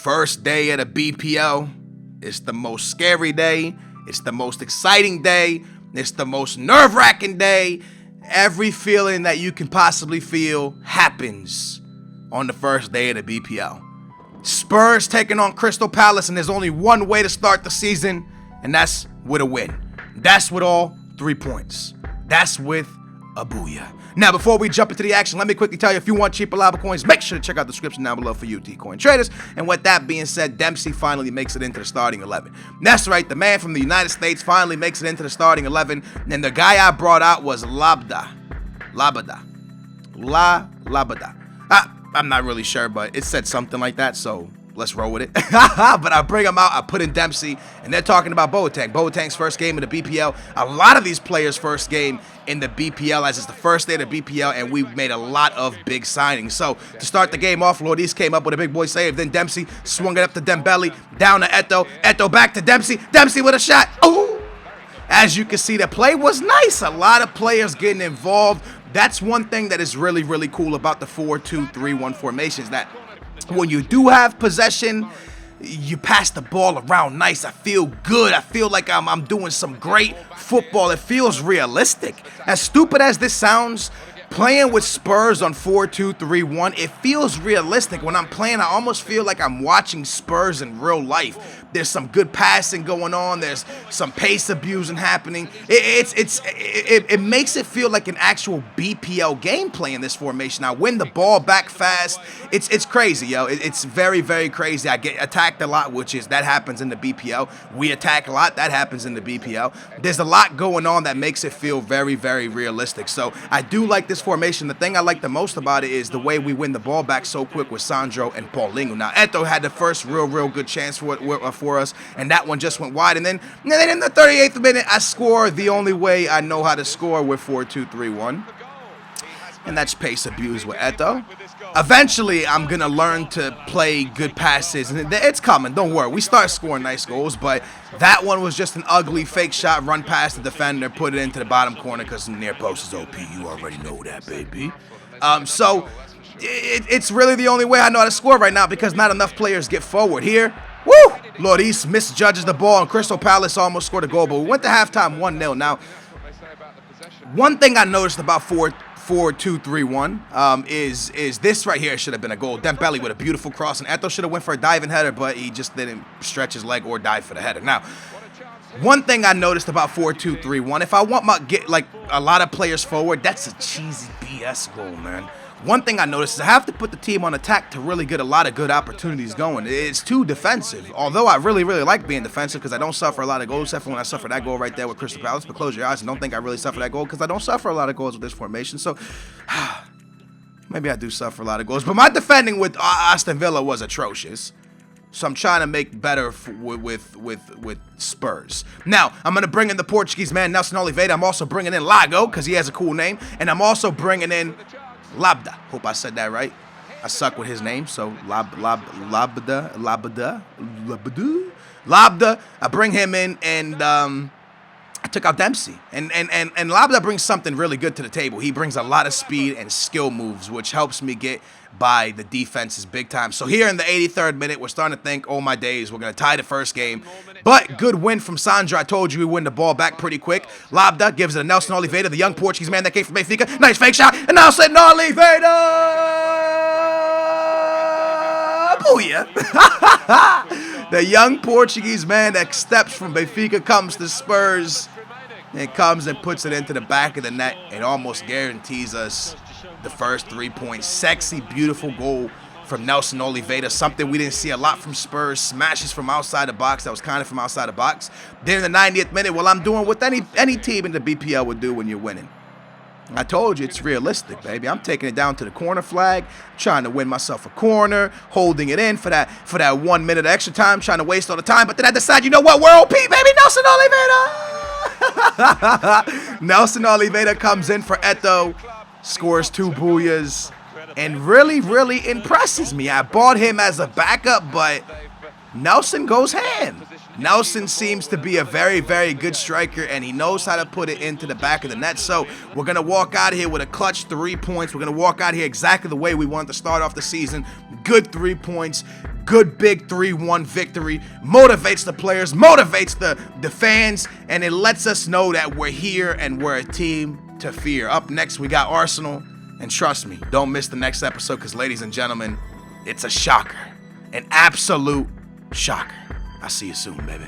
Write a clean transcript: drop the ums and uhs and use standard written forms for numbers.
First day of the BPL. It's the most scary day. It's the most exciting day. It's the most nerve-wracking day. Every feeling that you can possibly feel happens on the first day of the BPL. Spurs taking on Crystal Palace, and there's only one way to start the season, and that's with a win. That's with all 3 points. That's with a booyah. Now, before we jump into the action, let me quickly tell you, if you want cheap reliable coins, make sure to check out the description down below for UT Coin Traders. And with that being said, Dempsey finally makes it into the starting 11. That's right, the man from the United States finally makes it into the starting 11. And the guy I brought out was Labada. I'm not really sure, but it said something like that, so let's roll with it. But I bring him out, I put in Dempsey, and they're talking about Boateng. Boateng's first game in the BPL. A lot of these players' first game in the BPL, as it's the first day of the BPL, and we've made a lot of big signings. So to start the game off, Lourdes came up with a big boy save. Then Dempsey swung it up to Dembele, down to Eto'o. Eto'o back to Dempsey. Dempsey with a shot. Ooh! As you can see, the play was nice. A lot of players getting involved. That's one thing that is really, really cool about the 4-2-3-1 formations, that when you do have possession, you pass the ball around nice. I feel good. I feel like I'm doing some great football. It feels realistic. As stupid as this sounds, playing with Spurs on 4-2-3-1, it feels realistic. When I'm playing, I almost feel like I'm watching Spurs in real life. There's some good passing going on. There's some pace abusing happening. It makes it feel like an actual BPL gameplay in this formation. I win the ball back fast. It's crazy, yo. It's very, very crazy. I get attacked a lot, that happens in the BPL. We attack a lot. That happens in the BPL. There's a lot going on that makes it feel very, very realistic. So I do like this formation. The thing I like the most about it is the way we win the ball back so quick with Sandro and Paulinho. Now, Eto'o had the first real good chance for us, and that one just went wide. And then in the 38th minute, I score the only way I know how to score with 4-2-3-1, and that's pace abuse with Eto'o. Eventually, I'm going to learn to play good passes, and it's coming. Don't worry. We start scoring nice goals, but that one was just an ugly fake shot, run past the defender, put it into the bottom corner because the near post is OP. You already know that, baby. So it's really the only way I know how to score right now because not enough players get forward here. Woo! Lourdes misjudges the ball, and Crystal Palace almost scored a goal, but we went to halftime 1-0. Now, one thing I noticed about 4-2-3-1 is this right here should have been a goal. Dembele with a beautiful cross, and Eto'o should have went for a diving header, but he just didn't stretch his leg or dive for the header. Now, one thing I noticed about 4-2-3-1, if I want a lot of players forward, that's a cheesy BS goal, man. One thing I noticed is I have to put the team on attack to really get a lot of good opportunities going. It's too defensive. Although I really, really like being defensive because I don't suffer a lot of goals, except for when I suffer that goal right there with Crystal Palace. But close your eyes and don't think I really suffer that goal because I don't suffer a lot of goals with this formation. So maybe I do suffer a lot of goals. But my defending with Aston Villa was atrocious. So I'm trying to make better with Spurs. Now, I'm going to bring in the Portuguese man, Nelson Oliveira. I'm also bringing in Lago because he has a cool name. And I'm also bringing in Labda. Hope I said that right. I suck with his name, so Labda. I bring him in, and I took out Dempsey. And Labda brings something really good to the table. He brings a lot of speed and skill moves, which helps me get by the defenses big time. So here in the 83rd minute, we're starting to think, oh my days, we're going to tie the first game. But good win from Sandro. I told you we win the ball back pretty quick. Labda gives it to Nelson Oliveira, the young Portuguese man that came from Benfica. Nice fake shot. And Nelson Oliveira! Booyah! The young Portuguese man that steps from Benfica comes to Spurs and comes and puts it into the back of the net and almost guarantees us the first 3 points. Sexy, beautiful goal from Nelson Oliveira, something we didn't see a lot from Spurs. Smashes from outside the box. That was kind of from outside the box. Then in the 90th minute, well, I'm doing what any team in the BPL would do when you're winning. I told you it's realistic, baby. I'm taking it down to the corner flag, trying to win myself a corner, holding it in for that 1 minute extra time, trying to waste all the time. But then I decide, you know what? We're OP, baby. Nelson Oliveira. Nelson Oliveira comes in for Eto'o, scores 2 booyahs, and really, really impresses me. I bought him as a backup, but Nelson goes ham. Nelson seems to be a very, very good striker, and he knows how to put it into the back of the net. So we're going to walk out of here with a clutch 3 points. We're going to walk out here exactly the way we wanted to start off the season. Good 3 points. good big 3-1 victory. Motivates the players, motivates the fans, and it lets us know that we're here and we're a team to fear. Up next, we got Arsenal. And trust me, don't miss the next episode because, ladies and gentlemen, it's a shocker. An absolute shocker. I'll see you soon, baby.